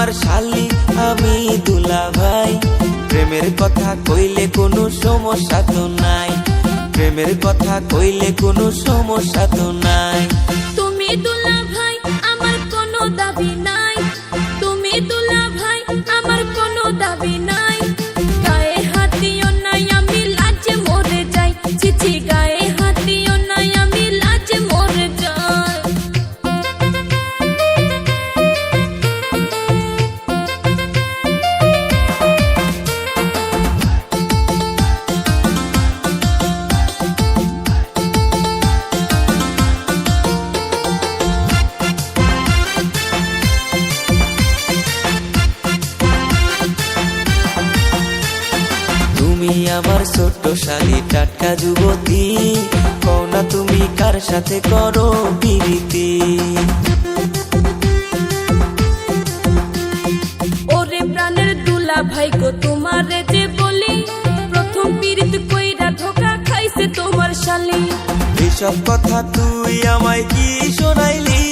আমার শালি আমি দুলা ভাই। প্রেমের কথা কইলে কোনো সমস্যা তো নাই, প্রেমের কথা কইলে কোনো সমস্যা তো নাই। তুমি দুলা ভাই আমার কোনো দাবি নাই, তুমি দুলা ভাই আমার কোনো দাবি নাই। গায়ে হাতিও নাই আমি লাজে মরে যাই, চিচি গায়ে হাতিও নাই আমি লাজে মরে যাই। তুমি আমার ছোট্ট শালি টাটকা যুবতী, কও না তুমি কার সাথে করো প্রীতি। ওরে প্রাণের দুলা ভাই গো তোমারে যে বলি, প্রথম পীড়িত কইরা ধোকা খাইছে তোমার শালি। এসব কথা তুই আমায় কি শোনাইলি,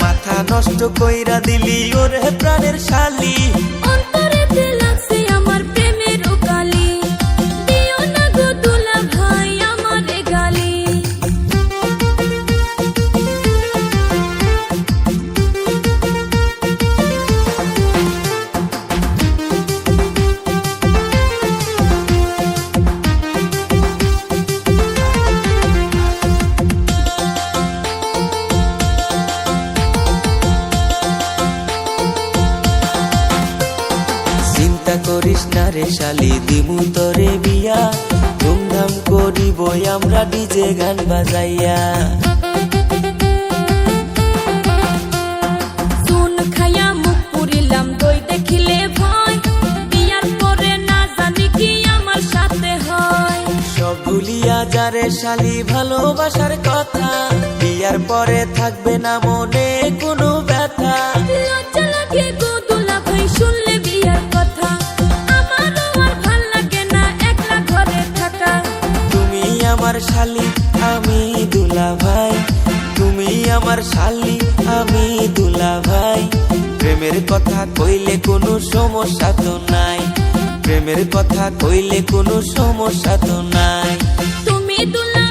মাথা নষ্ট কইরা দিলি ওরে প্রাণের শালি। অন্তরেতে লাগছে আমার প্রেমের কালি, দিও না গো দুলা ভাই আমারে গালি। চিন্তা করিস না রে শালি, দিমু তরে বিয়া, ধুমধাম করিব আমরা ডিজে গান বাজাইয়া। চুন খাইয়া মুখ পুরিলাম দই দেখিলে ভয়, বিয়ার পরে না জানি কি আমার সাথে হয়। সব ভুলিয়া যারে শালি ভালোবাসার কথা, বিয়ার পরে থাকবে না মনে কোনো ব্যথা। লজ্জা লাগে গো দুলা ভাই শুনলে বিয়ার কথা, আমারও আর ভাল লাগে না একলা ঘরে থাকা। তুমি আমার শালি আমি দুলা ভাই, তুমি আমার শালি আমি দুলা ভাই। প্রেমের কথা কইলে কোনো সমস্যা তো নাই, প্রেমের কথা কইলে কোনো সমস্যা তো নাই। তুমি দুলা